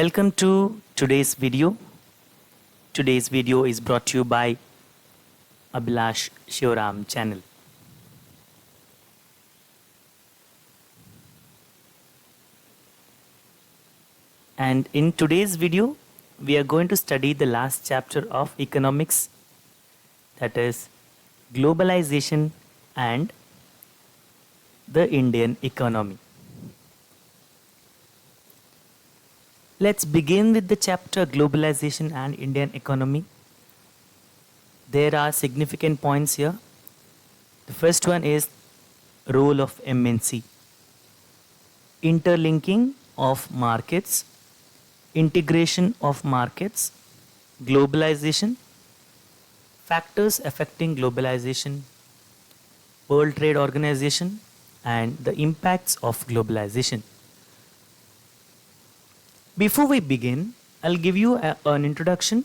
Welcome to today's video. Today's video is brought to you by Abhilash Shivram channel. And in today's video, we are going to study the last chapter of economics, that is globalization and the Indian economy. Let's begin with the chapter globalization and Indian economy. There are significant points here. The first one is role of MNC, interlinking of markets, integration of markets, globalization, factors affecting globalization, World Trade Organization, and the impacts of globalization. Before we begin, I'll give you an introduction.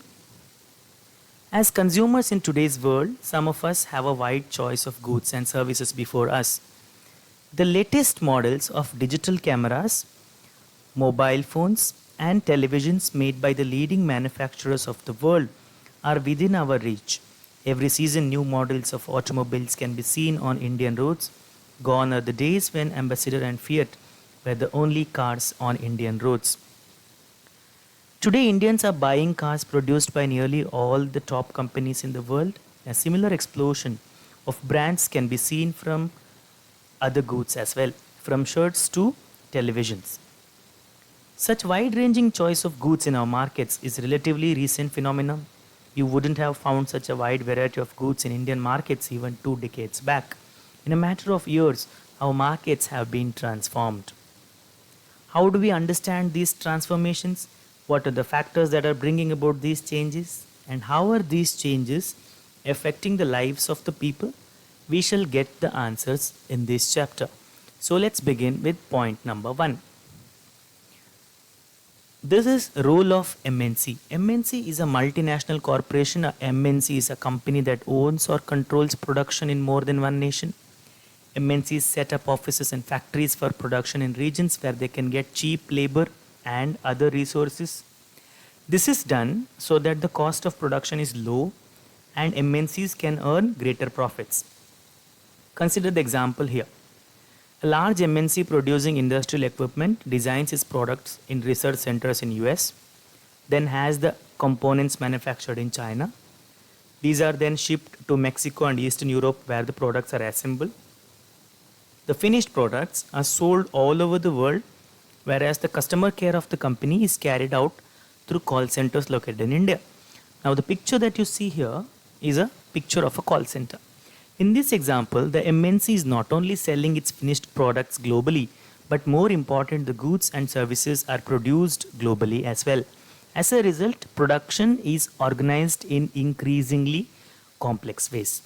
As consumers in today's world, some of us have a wide choice of goods and services before us. The latest models of digital cameras, mobile phones, and televisions made by the leading manufacturers of the world are within our reach. Every season, new models of automobiles can be seen on Indian roads. Gone are the days when Ambassador and Fiat were the only cars on Indian roads. Today, Indians are buying cars produced by nearly all the top companies in the world. A similar explosion of brands can be seen from other goods as well, from shirts to televisions. Such wide-ranging choice of goods in our markets is a relatively recent phenomenon. You wouldn't have found such a wide variety of goods in Indian markets even 2 decades back. In a matter of years, our markets have been transformed. How do we understand these transformations? What are the factors that are bringing about these changes? And how are these changes affecting the lives of the people? We shall get the answers in this chapter. So let's begin with point number 1. This is role of MNC. MNC is a multinational corporation. A MNC is a company that owns or controls production in more than one nation. MNCs set up offices and factories for production in regions where they can get cheap labor and other resources. This is done so that the cost of production is low and MNCs can earn greater profits. Consider the example here. A large MNC producing industrial equipment designs its products in research centers in US, then has the components manufactured in China. These are then shipped to Mexico and Eastern Europe where the products are assembled. The finished products are sold all over the world, whereas the customer care of the company is carried out through call centers located in India. Now the picture that you see here is a picture of a call center. In this example, the MNC is not only selling its finished products globally, but more important, the goods and services are produced globally as well. As a result, production is organized in increasingly complex ways.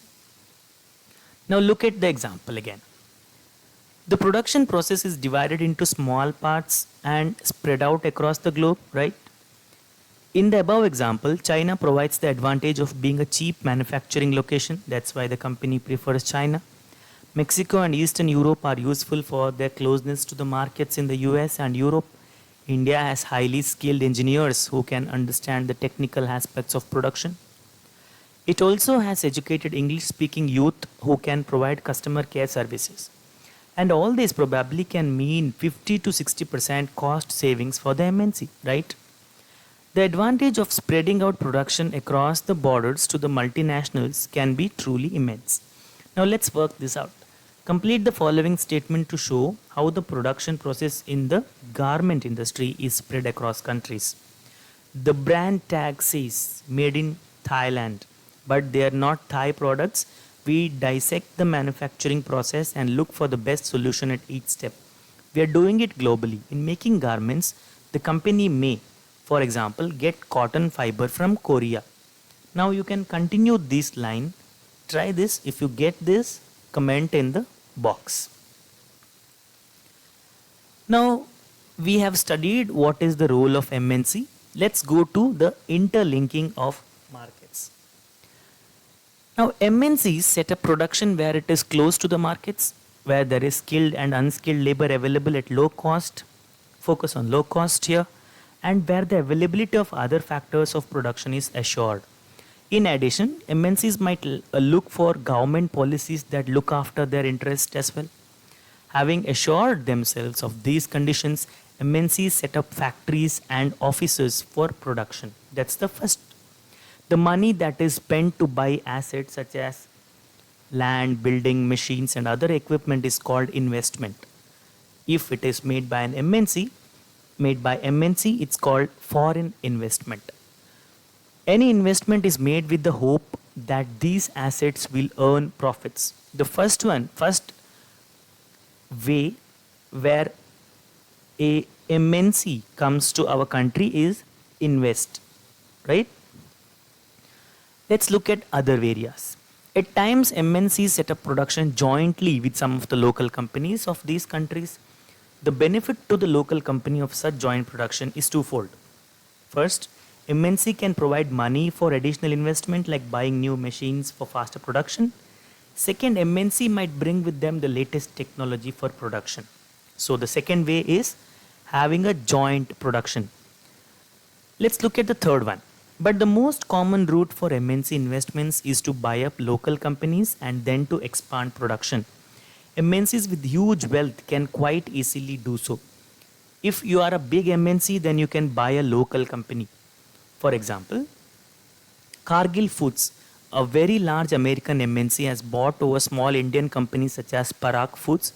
Now look at the example again. The production process is divided into small parts and spread out across the globe, right? In the above example, China provides the advantage of being a cheap manufacturing location. That's why the company prefers China. Mexico and Eastern Europe are useful for their closeness to the markets in the US and Europe. India has highly skilled engineers who can understand the technical aspects of production. It also has educated English-speaking youth who can provide customer care services. And all this probably can mean 50 to 60% cost savings for the MNC, right? The advantage of spreading out production across the borders to the multinationals can be truly immense. Now let's work this out. Complete the following statement to show how the production process in the garment industry is spread across countries. The brand tag says made in Thailand, but they are not Thai products. We dissect the manufacturing process and look for the best solution at each step. We are doing it globally. In making garments, the company may, for example, get cotton fiber from Korea. Now you can continue this line. Try this. If you get this, comment in the box. Now we have studied what is the role of MNC. Let's go to the interlinking of markets. Now MNCs set up production where it is close to the markets, where there is skilled and unskilled labor available at low cost. Focus on low cost here. and where the availability of other factors of production is assured. In addition, MNCs might look for government policies that look after their interest as well. Having assured themselves of these conditions, MNCs set up factories and offices for production. That's the first. The money that is spent to buy assets such as land, building, machines, and other equipment is called investment. If it is made by MNC, it's called foreign investment. Any investment is made with the hope that these assets will earn profits. The first way where a MNC comes to our country is invest, right? Let's look at other areas. At times, MNCs set up production jointly with some of the local companies of these countries. The benefit to the local company of such joint production is twofold. First, MNC can provide money for additional investment like buying new machines for faster production. Second, MNC might bring with them the latest technology for production. So the second way is having a joint production. Let's look at the third one. But the most common route for MNC investments is to buy up local companies and then to expand production. MNCs with huge wealth can quite easily do so. If you are a big MNC, then you can buy a local company. For example, Cargill Foods, a very large American MNC, has bought over small Indian companies such as Parag Foods.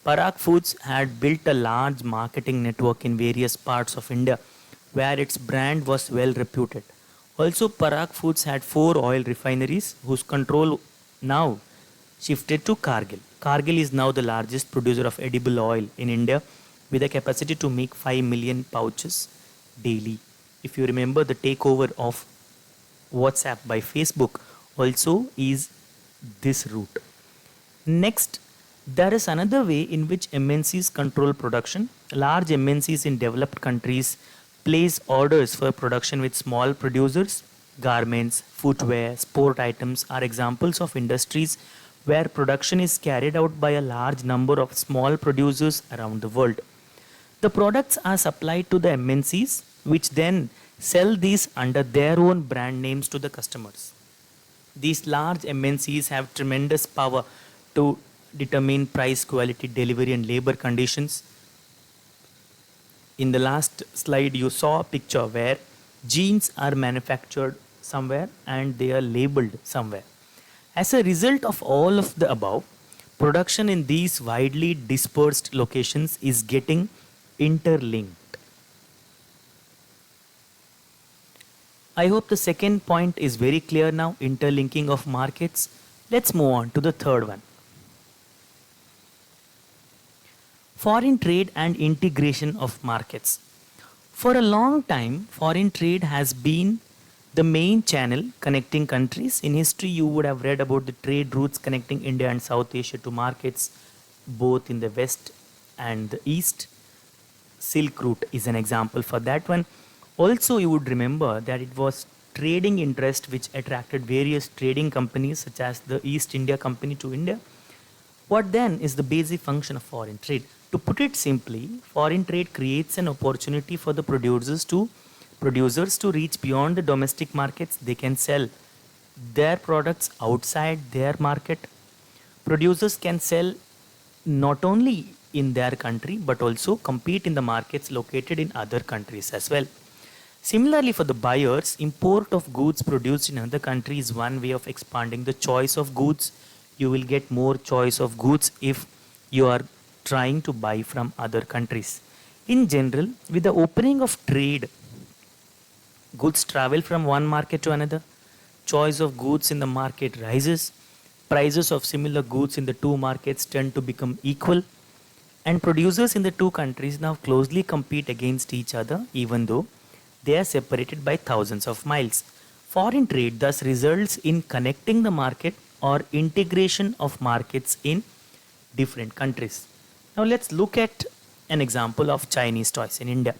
Parag Foods had built a large marketing network in various parts of India where its brand was well reputed. Also, Parag Foods had 4 oil refineries whose control now shifted to Cargill. Cargill is now the largest producer of edible oil in India with a capacity to make 5 million pouches daily. If you remember, the takeover of WhatsApp by Facebook also is this route. Next, there is another way in which MNCs control production. Large MNCs in developed countries place orders for production with small producers. Garments, footwear, sport items are examples of industries where production is carried out by a large number of small producers around the world. The products are supplied to the MNCs, which then sell these under their own brand names to the customers. These large MNCs have tremendous power to determine price, quality, delivery, and labor conditions. In the last slide, you saw a picture where jeans are manufactured somewhere and they are labeled somewhere. As a result of all of the above, production in these widely dispersed locations is getting interlinked. I hope the second point is very clear now, interlinking of markets. Let's move on to the third one. Foreign trade and integration of markets. For a long time, foreign trade has been the main channel connecting countries. In history, you would have read about the trade routes connecting India and South Asia to markets both in the West and the East. Silk Route is an example for that one. Also, you would remember that it was trading interest which attracted various trading companies such as the East India Company to India. What then is the basic function of foreign trade? To put it simply, foreign trade creates an opportunity for the producers to reach beyond the domestic markets. They can sell their products outside their market. Producers can sell not only in their country but also compete in the markets located in other countries as well. Similarly, for the buyers, import of goods produced in another country is one way of expanding the choice of goods. You will get more choice of goods if you are trying to buy from other countries. In general, with the opening of trade, goods travel from one market to another. Choice of goods in the market rises. Prices of similar goods in the two markets tend to become equal. And producers in the two countries now closely compete against each other, even though they are separated by thousands of miles. Foreign trade thus results in connecting the market or integration of markets in different countries. Now let's look at an example of Chinese toys in India.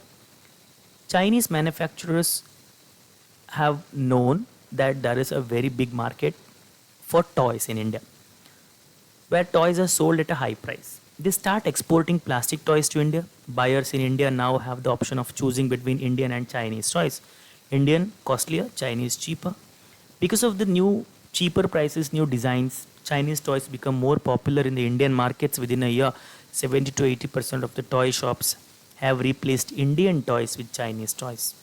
Chinese manufacturers have known that there is a very big market for toys in India, where toys are sold at a high price. They start exporting plastic toys to India. Buyers in India now have the option of choosing between Indian and Chinese toys. Indian costlier, Chinese cheaper. Because of the new cheaper prices, new designs, Chinese toys become more popular in the Indian markets within a year. 70 to 80% of the toy shops have replaced Indian toys with Chinese toys.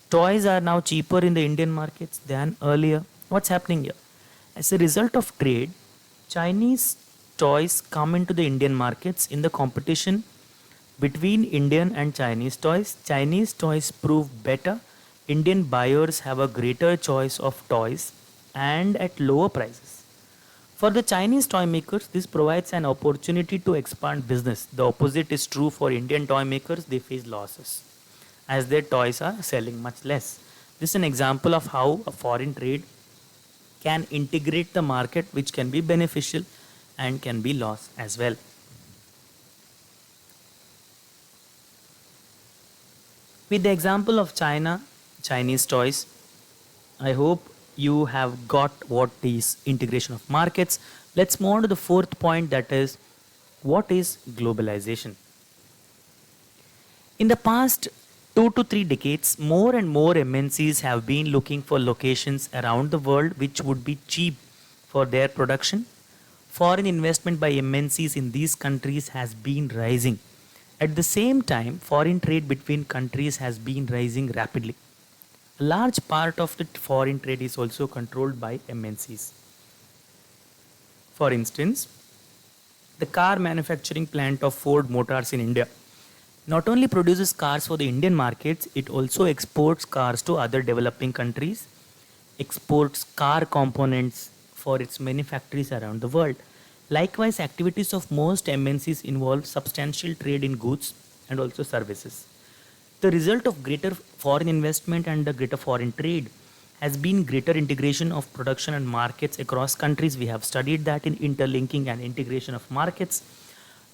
Toys are now cheaper in the Indian markets than earlier. What's happening here? As a result of trade, Chinese toys come into the Indian markets in the competition between Indian and Chinese toys. Chinese toys prove better. Indian buyers have a greater choice of toys and at lower prices. For the Chinese toy makers, this provides an opportunity to expand business. The opposite is true for Indian toy makers, they face losses as their toys are selling much less. This is an example of how a foreign trade can integrate the market, which can be beneficial and can be loss as well. With the example of China, Chinese toys, I hope you have got what is integration of markets. Let's move on to the fourth point, that is what is globalization. In the past 2 to 3 decades, more and more MNCs have been looking for locations around the world which would be cheap for their production. Foreign investment by MNCs in these countries has been rising. At the same time, foreign trade between countries has been rising rapidly. A large part of the foreign trade is also controlled by MNCs. For instance, the car manufacturing plant of Ford Motors in India not only produces cars for the Indian markets, it also exports cars to other developing countries, exports car components for its many factories around the world. Likewise, activities of most MNCs involve substantial trade in goods and also services. The result of greater foreign investment and the greater foreign trade has been greater integration of production and markets across countries. We have studied that in interlinking and integration of markets.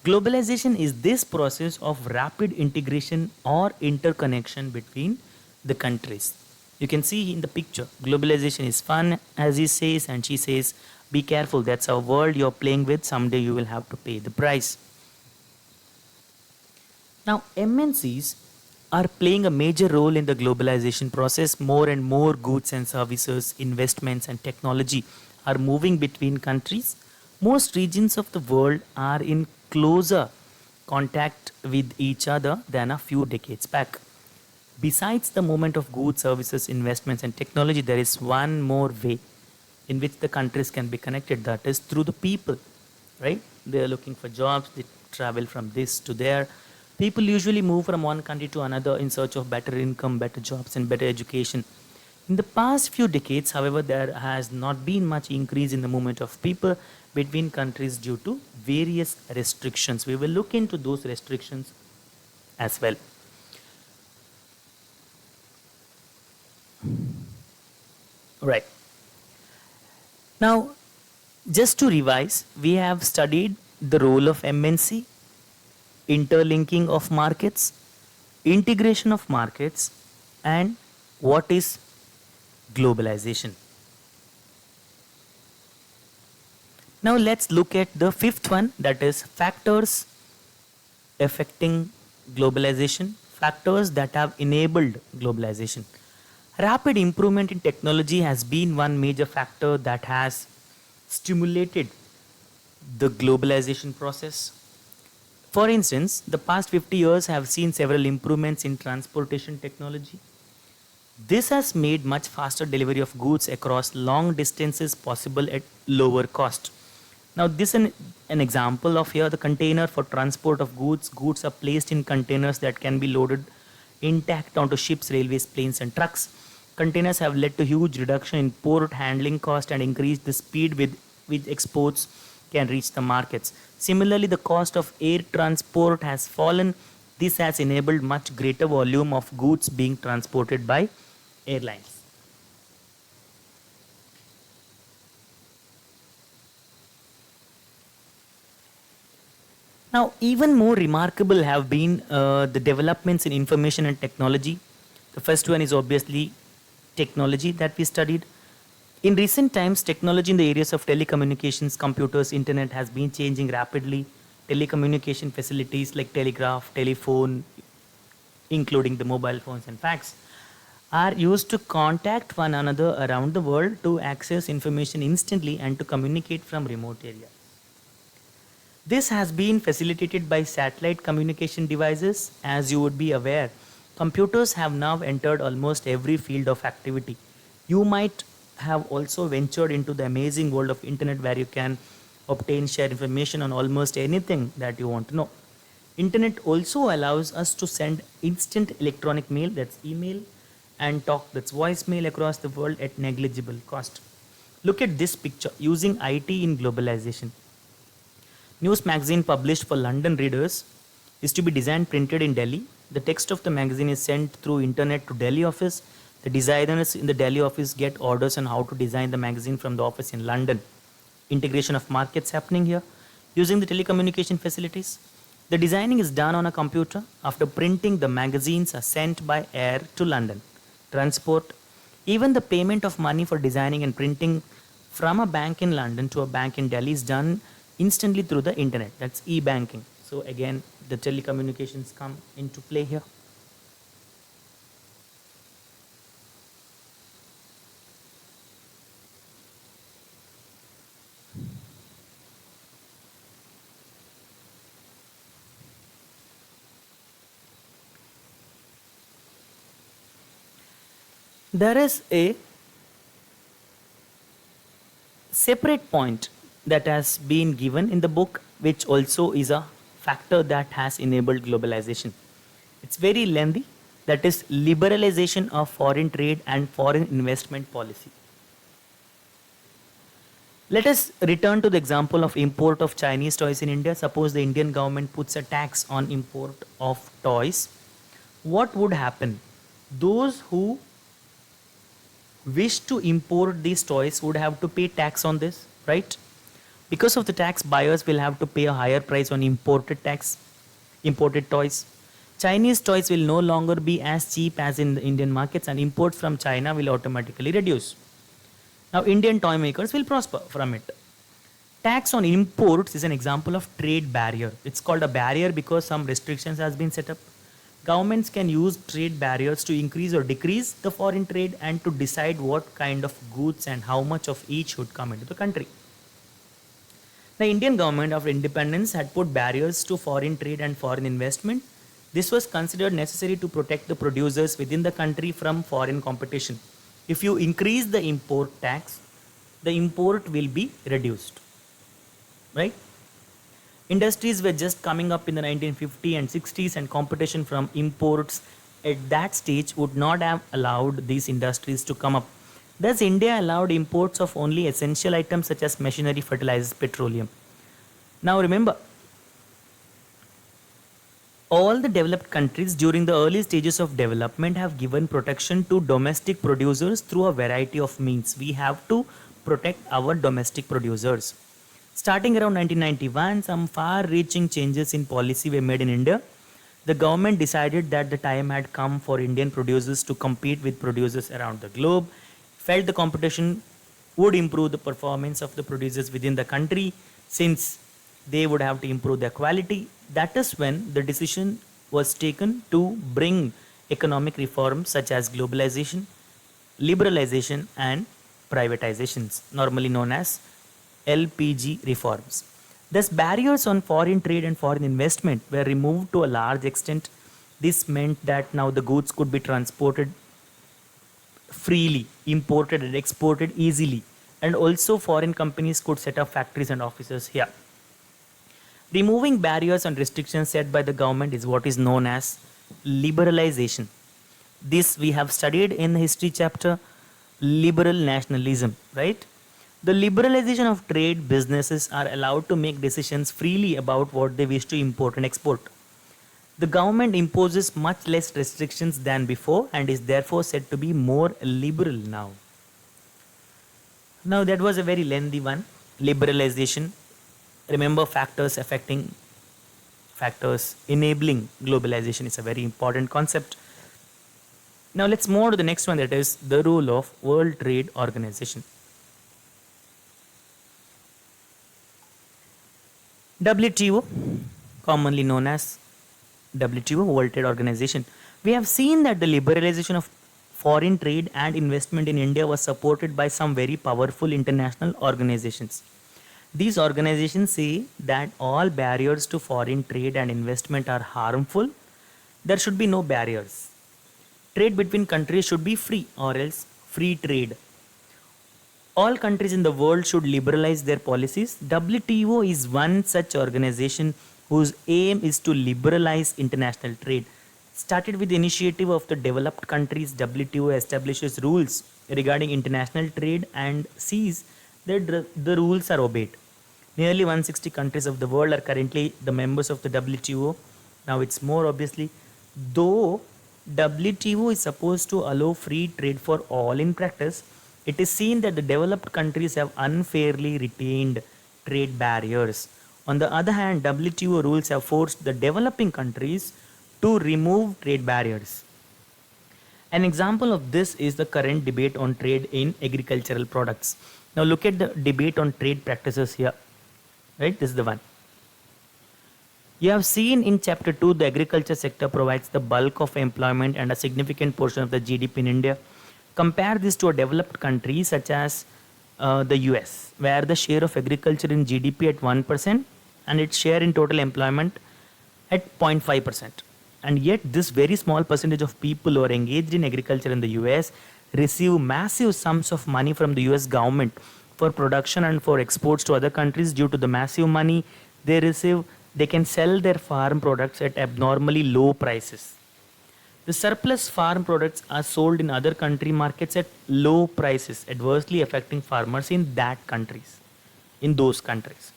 Globalization is this process of rapid integration or interconnection between the countries. You can see in the picture, globalization is fun, as he says, and she says, be careful, that's a world you're playing with, someday you will have to pay the price. Now, MNCs are playing a major role in the globalization process. More and more goods and services, investments, and technology are moving between countries. Most regions of the world are in closer contact with each other than a few decades back. Besides the movement of goods, services, investments, and technology, there is one more way in which the countries can be connected, that is through the people, right? They are looking for jobs, they travel from this to there. People usually move from one country to another in search of better income, better jobs, and better education. In the past few decades, however, there has not been much increase in the movement of people between countries due to various restrictions. We will look into those restrictions as well. Right. Now, just to revise, we have studied the role of MNC, interlinking of markets, integration of markets, and what is globalization. Now let's look at the fifth one, that is factors affecting globalization, factors that have enabled globalization. Rapid improvement in technology has been one major factor that has stimulated the globalization process. For instance, the past 50 years have seen several improvements in transportation technology. This has made much faster delivery of goods across long distances possible at lower cost. Now this is an example of here the container for transport of goods. Goods are placed in containers that can be loaded intact onto ships, railways, planes, and trucks. Containers have led to huge reduction in port handling cost and increased the speed with which exports can reach the markets. Similarly, the cost of air transport has fallen. This has enabled much greater volume of goods being transported by airlines. Now, even more remarkable have been the developments in information and technology. The first one is obviously technology that we studied. In recent times, technology in the areas of telecommunications, computers, internet has been changing rapidly. telecommunication facilities like telegraph, telephone, including the mobile phones and fax, are used to contact one another around the world to access information instantly and to communicate from remote areas. This has been facilitated by satellite communication devices. As you would be aware, computers have now entered almost every field of activity. You might have also ventured into the amazing world of internet where you can obtain share information on almost anything that you want to know. Internet also allows us to send instant electronic mail, that's email, and talk, that's voicemail, across the world at negligible cost. Look at this picture using IT in globalization. News magazine published for London readers is to be designed printed in Delhi. The text of the magazine is sent through internet to Delhi office. The designers in the Delhi office get orders on how to design the magazine from the office in London. Integration of markets happening here using the telecommunication facilities. The designing is done on a computer. After printing, the magazines are sent by air to London. Transport, even the payment of money for designing and printing from a bank in London to a bank in Delhi is done instantly through the internet. That's e-banking. So again, the telecommunications come into play here. There is a separate point that has been given in the book, which also is a factor that has enabled globalization. It's very lengthy. That is liberalization of foreign trade and foreign investment policy. Let us return to the example of import of Chinese toys in India. Suppose the Indian government puts a tax on import of toys. What would happen? Those who wish to import these toys would have to pay tax on this, right? Because of the tax, buyers will have to pay a higher price on imported toys. Chinese toys will no longer be as cheap as in the Indian markets, and imports from China will automatically reduce. Now, Indian toy makers will prosper from it. Tax on imports is an example of trade barrier. It's called a barrier because some restrictions has been set up. Governments can use trade barriers to increase or decrease the foreign trade and to decide what kind of goods and how much of each should come into the country. The Indian government after independence had put barriers to foreign trade and foreign investment. This was considered necessary to protect the producers within the country from foreign competition. If you increase the import tax, the import will be reduced, right? Industries were just coming up in the 1950s and 60s, and competition from imports at that stage would not have allowed these industries to come up. Thus, India allowed imports of only essential items such as machinery, fertilizers, petroleum. Now remember, all the developed countries during the early stages of development have given protection to domestic producers through a variety of means. We have to protect our domestic producers. Starting around 1991, some far-reaching changes in policy were made in India. The government decided that the time had come for Indian producers to compete with producers around the globe, felt the competition would improve the performance of the producers within the country since they would have to improve their quality. That is when the decision was taken to bring economic reforms such as globalization, liberalization, and privatizations, normally known as LPG reforms. Thus, barriers on foreign trade and foreign investment were removed to a large extent. This meant that now the goods could be transported freely, imported and exported easily, and also foreign companies could set up factories and offices here. Removing barriers and restrictions set by the government is what is known as liberalization. This we have studied in the history chapter, liberal nationalism, right? The liberalization of trade, businesses are allowed to make decisions freely about what they wish to import and export. The government imposes much less restrictions than before and is therefore said to be more liberal now. Now, that was a very lengthy one. Liberalization. Remember, factors enabling globalization is a very important concept. Now, let's move on to the next one, that is the role of World Trade Organization. WTO, commonly known as WTO, World Trade Organization. We have seen that the liberalization of foreign trade and investment in India was supported by some very powerful international organizations. These organizations say that all barriers to foreign trade and investment are harmful. There should be no barriers. Trade between countries should be free, or else free trade. All countries in the world should liberalize their policies. WTO is one such organization whose aim is to liberalize international trade. Started with the initiative of the developed countries, WTO establishes rules regarding international trade and sees that the rules are obeyed. Nearly 160 countries of the world are currently the members of the WTO. Now it's more obviously, though WTO is supposed to allow free trade for all in practice, it is seen that the developed countries have unfairly retained trade barriers. On the other hand, WTO rules have forced the developing countries to remove trade barriers. An example of this is the current debate on trade in agricultural products. Now look at the debate on trade practices here. Right? This is the one. You have seen in chapter 2 the agriculture sector provides the bulk of employment and a significant portion of the GDP in India. Compare this to a developed country such as the US, where the share of agriculture in GDP at 1% and its share in total employment at 0.5%. And yet this very small percentage of people who are engaged in agriculture in the US receive massive sums of money from the US government for production and for exports to other countries. Due to the massive money they receive, they can sell their farm products at abnormally low prices. The surplus farm products are sold in other country markets at low prices, adversely affecting farmers in those countries.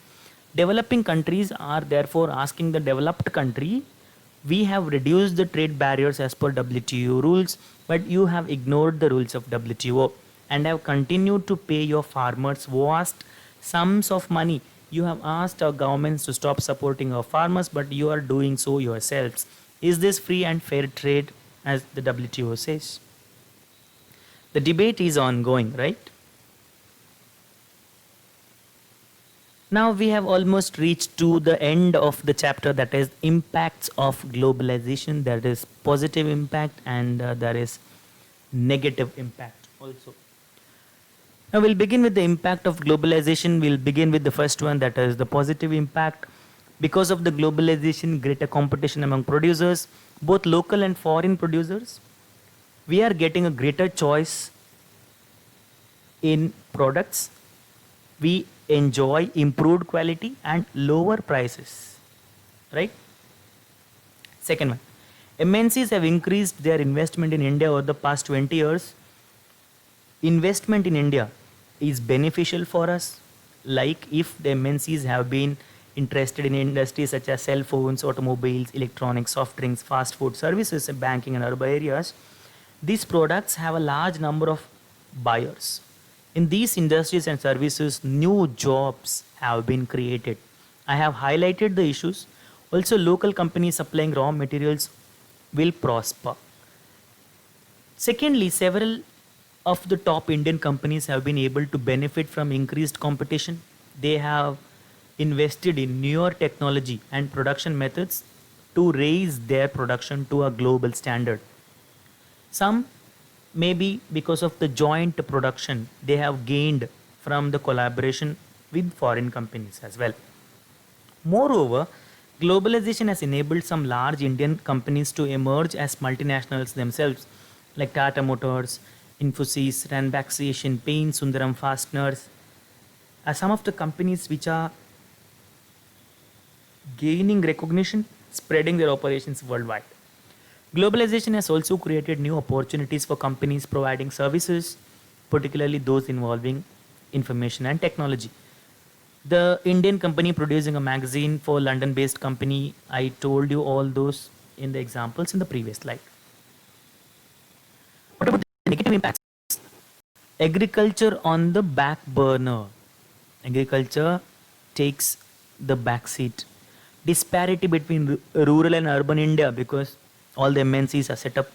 Developing countries are therefore asking the developed country, we have reduced the trade barriers as per WTO rules, but you have ignored the rules of WTO and have continued to pay your farmers vast sums of money. You have asked our governments to stop supporting our farmers, but you are doing so yourselves. Is this free and fair trade, as the WTO says? The debate is ongoing, right? Now we have almost reached to the end of the chapter, that is impacts of globalization. There is positive impact and there is negative impact also. Now we'll begin with the impact of globalization. We'll begin with the first one, that is the positive impact. Because of the globalization, greater competition among producers, both local and foreign producers, we are getting a greater choice in products. We enjoy improved quality and lower prices, right? Second one, MNCs have increased their investment in India over the past 20 years. Investment in India is beneficial for us, like if the MNCs have been interested in industries such as cell phones, automobiles, electronics, soft drinks, fast food services, banking and urban areas. These products have a large number of buyers. In these industries and services, new jobs have been created. I have highlighted the issues. Also, local companies supplying raw materials will prosper. Secondly, several of the top Indian companies have been able to benefit from increased competition. They have invested in newer technology and production methods to raise their production to a global standard. Some maybe because of the joint production they have gained from the collaboration with foreign companies as well. Moreover, globalization has enabled some large Indian companies to emerge as multinationals themselves, like Tata Motors, Infosys, Ranbaxy, Asian Paints, Sundaram Fasteners, are some of the companies which are gaining recognition, spreading their operations worldwide. Globalization has also created new opportunities for companies providing services, particularly those involving information and technology. The Indian company producing a magazine for London-based company, I told you all those in the examples in the previous slide. What about the negative impacts? Agriculture on the back burner. Agriculture takes the back seat. Disparity between rural and urban India, because all the MNCs are set up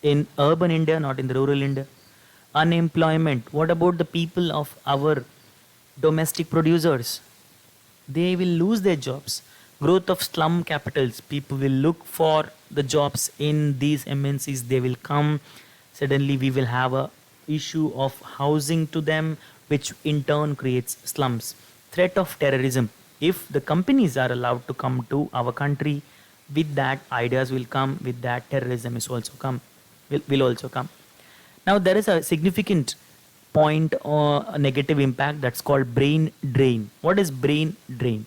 in urban India, not in the rural India. Unemployment. What about the people of our domestic producers? they will lose their jobs. Growth of slum capitals, people will look for the jobs in these MNCs, they will come. Suddenly we will have a issue of housing to them, which in turn creates slums. Threat of terrorism, if the companies are allowed to come to our country, with that ideas will come, with that terrorism is also come, will also come. Now there is a significant point or a negative impact that's called brain drain. What is brain drain?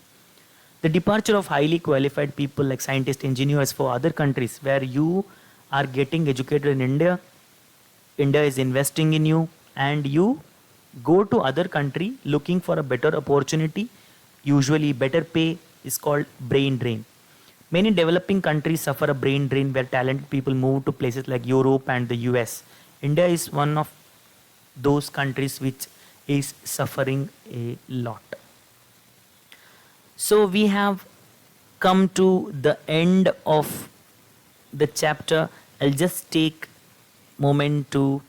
The departure of highly qualified people like scientists, engineers for other countries where you are getting educated in India. India is investing in you, and you go to other country looking for a better opportunity, usually better pay, is called brain drain. Many developing countries suffer a brain drain where talented people move to places like Europe and the US. India is one of those countries which is suffering a lot. So we have come to the end of the chapter. I'll just take moment to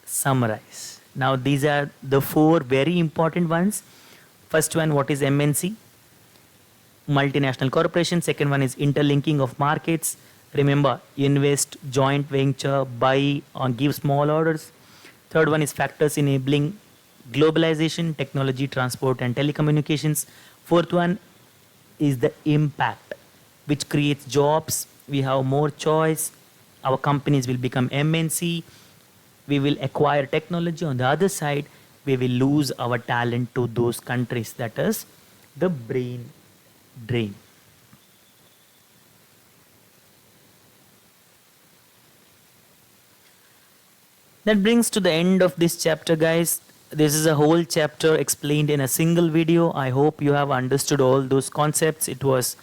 summarize. Now these are the four very important ones. First one, what is MNC? Multinational corporation. Second one is interlinking of markets. Remember, invest, joint venture, buy or give small orders. Third one is factors enabling globalization, technology, transport and telecommunications. Fourth one is the impact, which creates jobs. We have more choice. Our companies will become MNC. We will acquire technology. On the other side, we will lose our talent to those countries. That is the brain drain. That brings to the end of this chapter, guys. This is a whole chapter explained in a single video. I hope you have understood all those concepts. It was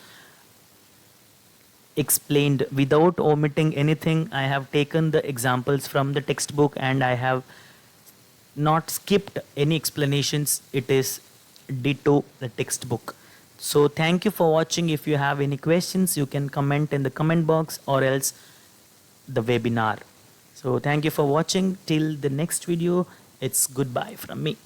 explained without omitting anything. I have taken the examples from the textbook and I have not skipped any explanations. It is ditto the textbook. So thank you for watching. If you have any questions, you can comment in the comment box or else the webinar. So thank you for watching. Till the next video, it's goodbye from me.